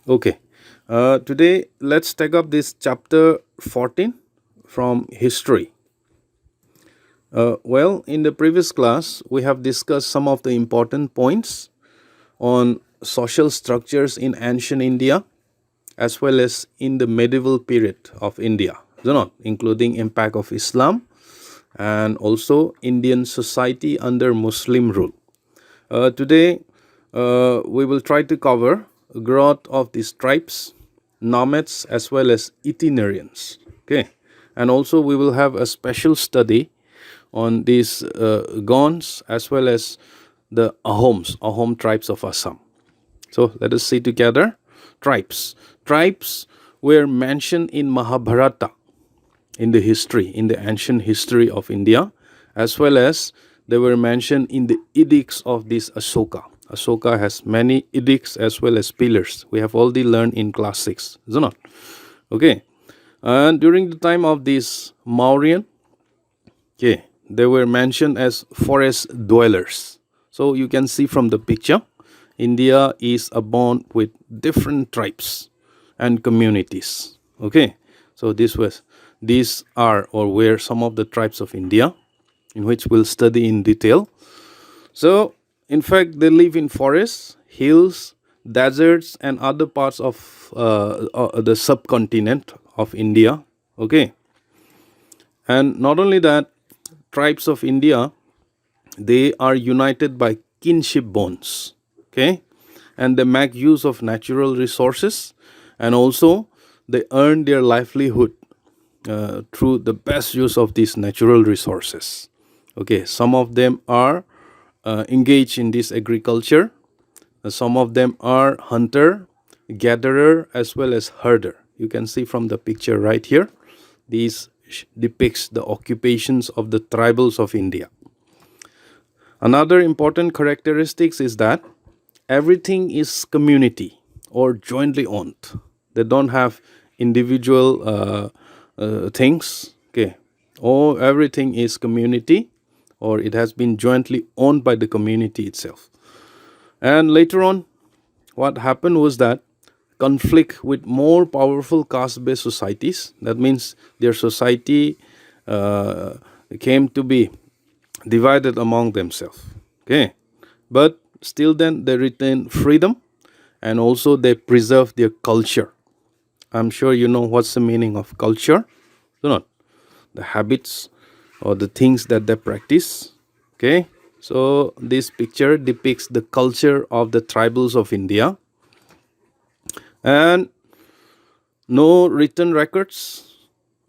Okay. Today, let's take up this chapter 14 from history. In the previous class, we have discussed some of the important points on social structures in ancient India as well as in the medieval period of India, including impact of Islam and also Indian society under Muslim rule. Today, we will try to cover growth of these tribes, nomads, as well as itinerarians. Okay, and also we will have a special study on these Gonds as well as the Ahom tribes of Assam. So let us see together. Tribes were mentioned in Mahabharata in the history, in the ancient history of India, as well as they were mentioned in the edicts of this Ashoka. Ashoka has many edicts as well as pillars. We have already learned in class 6, is it not? Okay. And during the time of this Mauryan, okay, they were mentioned as forest dwellers. So you can see from the picture, India is abound with different tribes and communities. Okay, so these are or were some of the tribes of India, in which we'll study in detail. So, in fact, they live in forests, hills, deserts, and other parts of the subcontinent of India. Okay, and not only that, tribes of India, they are united by kinship bonds. Okay, and they make use of natural resources, and also they earn their livelihood through the best use of these natural resources. Okay, some of them are engaged in this agriculture. Some of them are hunter, gatherer, as well as herder. You can see from the picture right here. These depicts the occupations of the tribals of India. Another important characteristics is that everything is community or jointly owned. They don't have individual things. Okay, or everything is community, or it has been jointly owned by the community itself. And later on, what happened was that conflict with more powerful caste-based societies. That means their society came to be divided among themselves. Okay, but still then they retain freedom, and also they preserve their culture. I'm sure you know what's the meaning of culture. Do not the habits or the things that they practice. Okay, so this picture depicts the culture of the tribals of India, and no written records.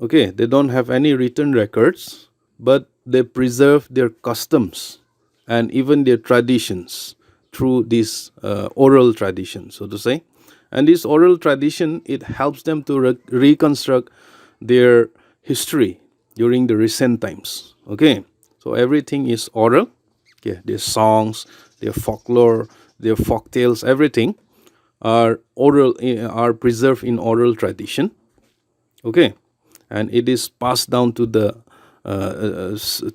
Okay, they don't have any written records, but they preserve their customs and even their traditions through this oral tradition, so to say. And this oral tradition, it helps them to reconstruct their history during the recent times. Okay, so everything is oral. Okay, their songs, their folklore, their folk tales, everything are oral, are preserved in oral tradition. Okay, and it is passed down to the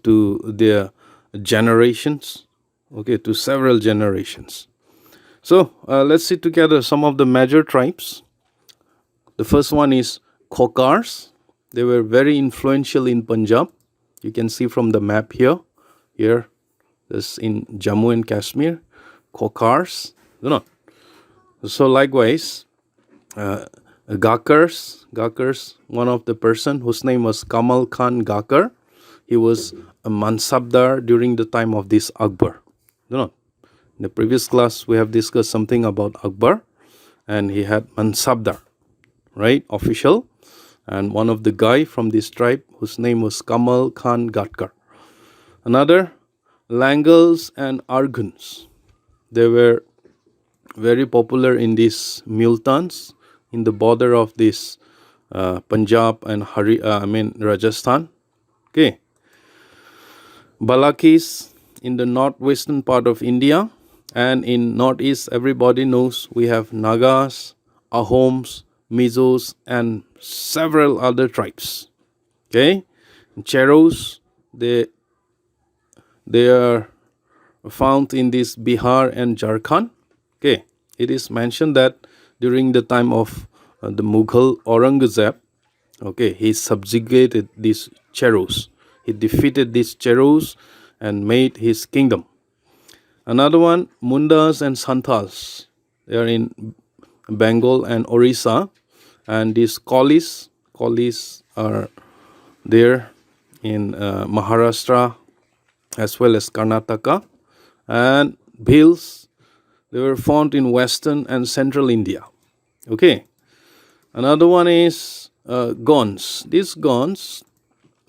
to their generations. Okay, to several generations. So let's see together some of the major tribes. The first one is Khokars. They were very influential in Punjab. You can see from the map here. Here, this in Jammu and Kashmir. Khokars. You know. So likewise, Gakars, one of the person whose name was Kamal Khan Gakar. He was a Mansabdar during the time of this Akbar. You know, in the previous class, we have discussed something about Akbar, and he had Mansabdar, right, official, and one of the guy from this tribe whose name was Kamal Khan Gatkar. Another, Langals and Arghans. They were very popular in these Multans, in the border of this Punjab and Rajasthan. Okay, Balakis in the northwestern part of India, and in northeast, everybody knows we have Nagas, Ahoms, Mizos, and several other tribes. Okay, Cheros, they are found in this Bihar and Jharkhand. Okay, it is mentioned that during the time of the Mughal Aurangzeb. Okay, he subjugated these Cherus. He defeated these Cherus and made his kingdom. Another one, Mundas and Santals. They are in Bengal and Orissa. And these Kolis are there in Maharashtra as well as Karnataka. And Bhils, they were found in western and central India. Okay. Another one is Gons. These Gons,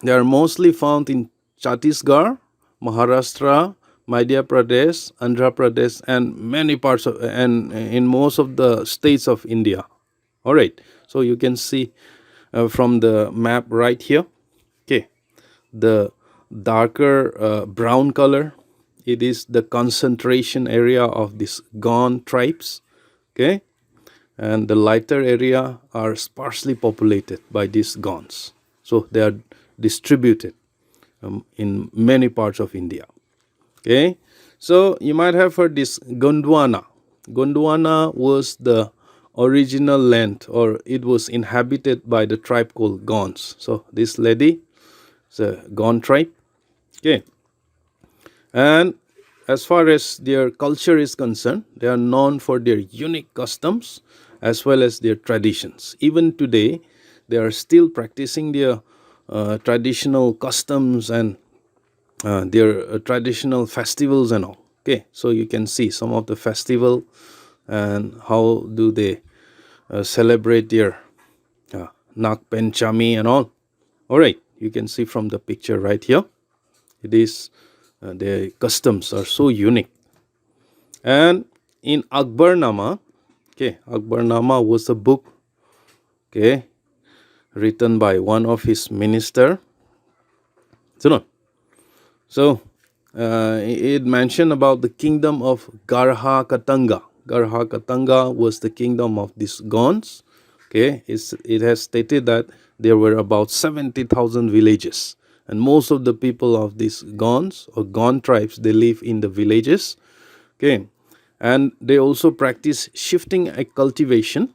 they are mostly found in Chhattisgarh, Maharashtra, Madhya Pradesh, Andhra Pradesh, and many parts of, and in most of the states of India. All right. So you can see from the map right here. Okay. The darker brown color, it is the concentration area of these Gon tribes. Okay. And the lighter area are sparsely populated by these Gons. So they are distributed in many parts of India. Okay, so you might have heard this Gondwana. Gondwana was the original land, or it was inhabited by the tribe called Gons. So this lady is a Gon tribe. Okay, and as far as their culture is concerned, they are known for their unique customs as well as their traditions. Even today, they are still practicing their traditional customs and their traditional festivals and all. Okay, so you can see some of the festival and how do they celebrate their Nag Panchami and all. All right, you can see from the picture right here. It is their customs are so unique. And in Akbarnama, okay, Akbarnama was a book, okay, written by one of his minister. So it mentioned about the kingdom of Garha Katanga. Garha Katanga was the kingdom of these Gons. Okay, it has stated that there were about 70,000 villages, and most of the people of these Gons or Gon tribes, they live in the villages. Okay, and they also practice shifting cultivation,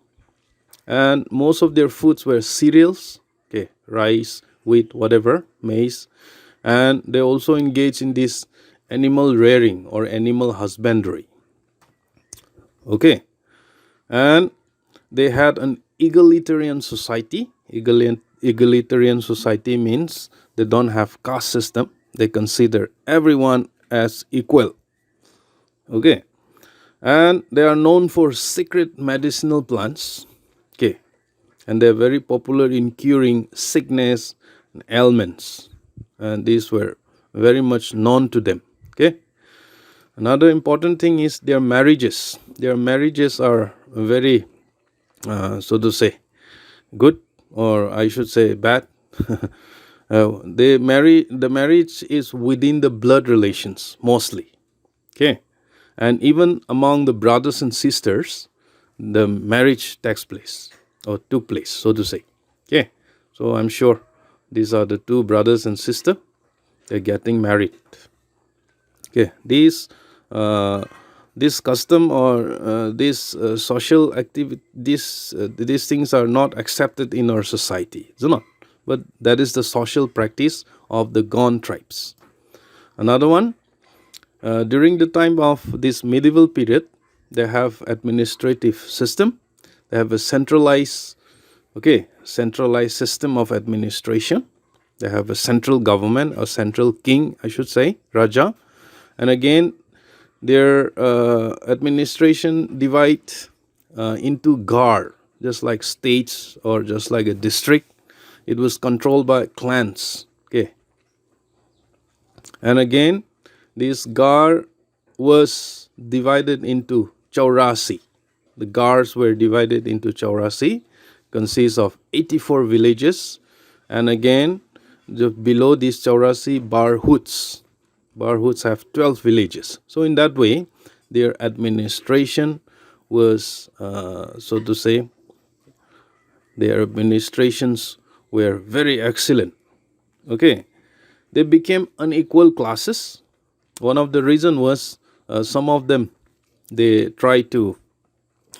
and most of their foods were cereals, okay, rice, wheat, whatever, maize, and they also engage in this animal rearing or animal husbandry. Okay, and they had an egalitarian society. Egalitarian society means they don't have caste system. They consider everyone as equal. Okay, and they are known for secret medicinal plants. Okay, and they are very popular in curing sickness and ailments, and these were very much known to them. Okay, another important thing is their marriages. Their marriages are very so to say good, or I should say bad. The marriage is within the blood relations mostly. Okay, and even among the brothers and sisters, the marriage takes place or took place, so to say. Okay, so I'm sure these are the two brothers and sister. They're getting married. Okay, this custom or this social activity, these things are not accepted in our society, do not. But that is the social practice of the Gon tribes. Another one, during the time of this medieval period, they have administrative system. They have a centralized system of administration. They have a central government, a central king, I should say, Raja. And again, their administration divide into gar, just like states or just like a district. It was controlled by clans. Okay, and again, this gar was divided into chaurasi. The gars were divided into chaurasi, consists of 84 villages, and again, below these chaurasi, barhuts. Barhuts have 12 villages. So in that way, their administration was, so to say, their administrations were very excellent. Okay, they became unequal classes. One of the reason was some of them, they try to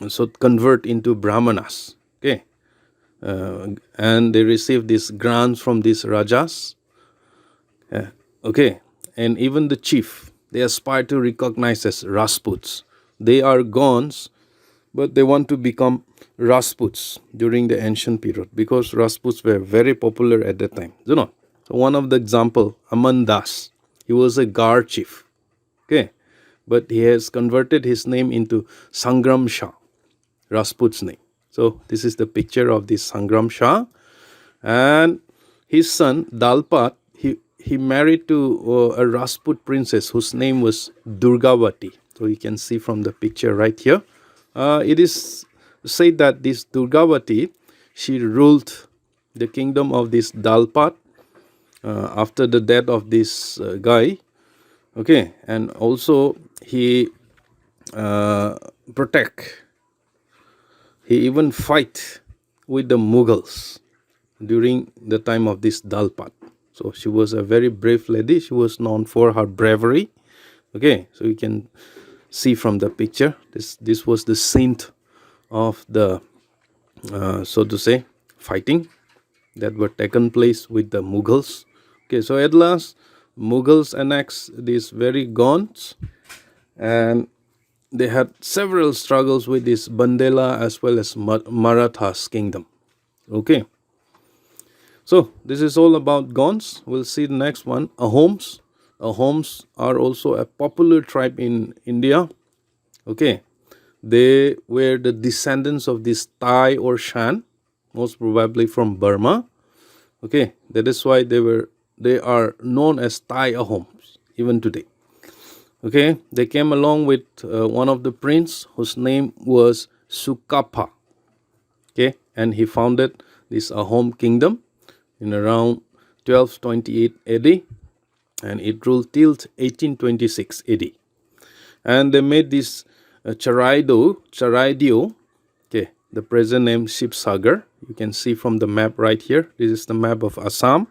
so convert into Brahmanas. Okay, and they received these grants from these rajas. Okay, and even the chief, they aspire to recognize as Rajputs. They are Gons, but they want to become Rajputs during the ancient period because Rajputs were very popular at that time. You know, so one of the example, Aman Das, he was a Gar chief. Okay, but he has converted his name into Sangram Shah, Rajput's name. So this is the picture of this Sangram Shah, and his son Dalpat, he married to a Rajput princess whose name was Durgavati. So you can see from the picture right here. It is said that this Durgavati, she ruled the kingdom of this Dalpat after the death of this guy. Okay, and also he he even fight with the Mughals during the time of this Dalpat. So she was a very brave lady. She was known for her bravery. Okay, so you can see from the picture, this was the saint of the so to say fighting that were taken place with the Mughals. Okay, so at last Mughals annexed these very Gons, and they had several struggles with this Bandela as well as Marathas kingdom. Okay, so this is all about Gons. We'll see the next one, Ahoms. Ahoms are also a popular tribe in India. Okay, they were the descendants of this Tai or Shan, most probably from Burma. Okay, that is why they are known as Tai Ahoms even today. Okay, they came along with one of the prince whose name was Sukapa. Okay, and he founded this Ahom kingdom in around 1228 AD, and it ruled till 1826 AD. And they made this Charaidio, okay, the present name Shivsagar. You can see from the map right here. This is the map of Assam.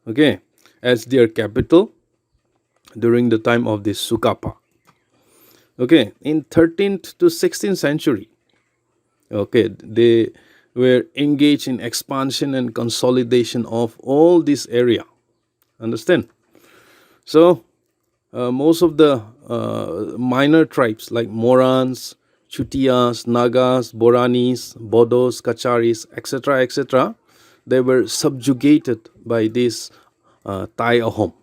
Okay, as their capital during the time of this Sukapa. Okay, in 13th to 16th century, okay, they were engaged in expansion and consolidation of all this area. Understand? So most of the minor tribes like Morans, Chutias, Nagas, Boranis, Bodos, Kacharis, etc., they were subjugated by this Tai Ahom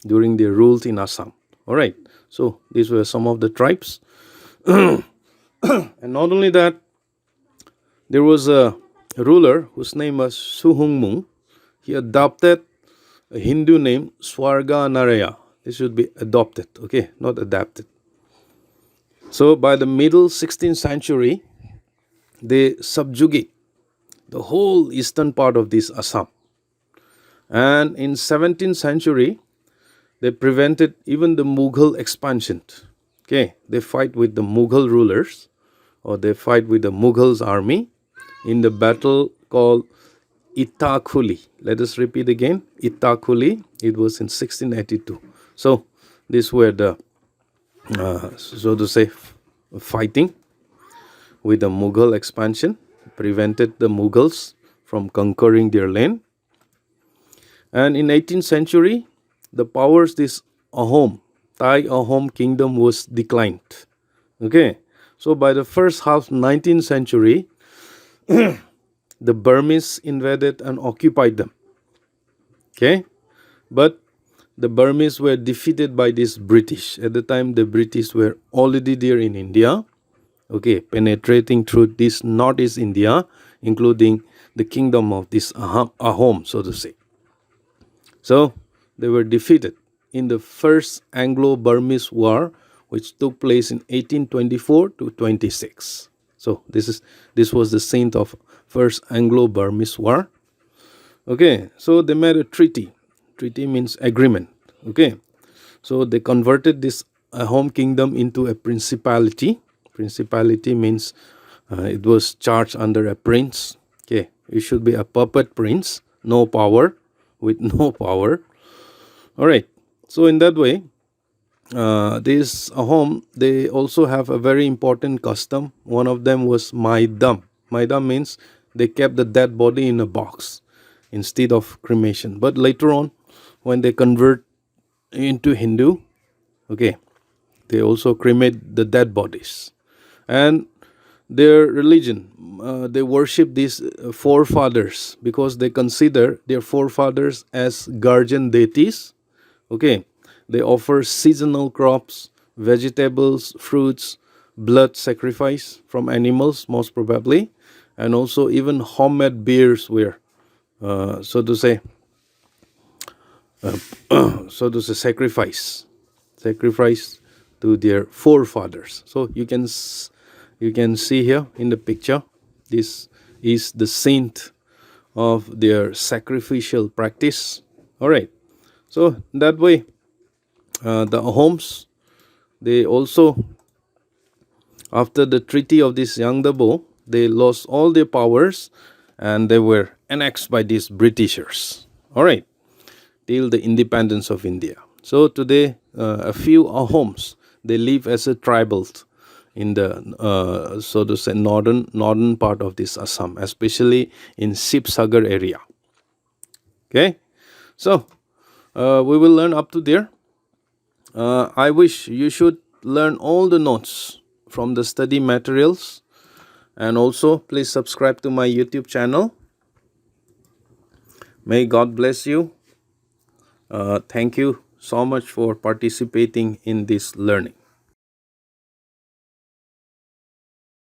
during their rule in Assam. All right, so these were some of the tribes. And not only that, there was a ruler whose name was Suhungmung. He adopted a Hindu name, Swarga Naraya. This should be adopted, okay, not adapted. So by the middle 16th century, they subjugate the whole eastern part of this Assam. And in 17th century, they prevented even the Mughal expansion. Okay, they fight with the Mughal rulers, or they fight with the Mughals army in the battle called Itakuli. Let us repeat again, Itakuli. It was in 1682. So these were the, so to say, fighting with the Mughal expansion, prevented the Mughals from conquering their land. And in 18th century, the powers, this Ahom, Tai Ahom kingdom was declined. Okay, so by the first half 19th century, the Burmese invaded and occupied them. Okay, but the Burmese were defeated by this British. At the time, the British were already there in India. Okay, penetrating through this northeast India, including the kingdom of this Ahom, so to say. So they were defeated in the first Anglo-Burmese war, which took place in 1824 to 26. So this was the scene of first Anglo-Burmese war. Okay, so they made a treaty. Treaty means agreement. Okay, so they converted this Ahom kingdom into a principality. Principality means it was charged under a prince. Okay, it should be a puppet prince, no power, with no power. All right, so in that way, this home, they also have a very important custom. One of them was maidam. Maidam means they kept the dead body in a box instead of cremation. But later on, when they convert into Hindu, okay, they also cremate the dead bodies. And their religion, they worship these forefathers because they consider their forefathers as guardian deities. Okay, they offer seasonal crops, vegetables, fruits, blood sacrifice from animals, most probably, and also even homemade beers were, so to say, sacrifice to their forefathers. So you can see here in the picture, this is the saint of their sacrificial practice. All right, so that way, the homes, they also, after the treaty of this Yangdabo, they lost all their powers and they were annexed by these Britishers. All right, till the independence of India. So today, a few homes, they live as a tribal in the so to say northern part of this Assam, especially in Sibsagar area. Okay, so we will learn up to there. I wish you should learn all the notes from the study materials, and also please subscribe to my YouTube channel. May God bless you. Thank you so much for participating in this learning.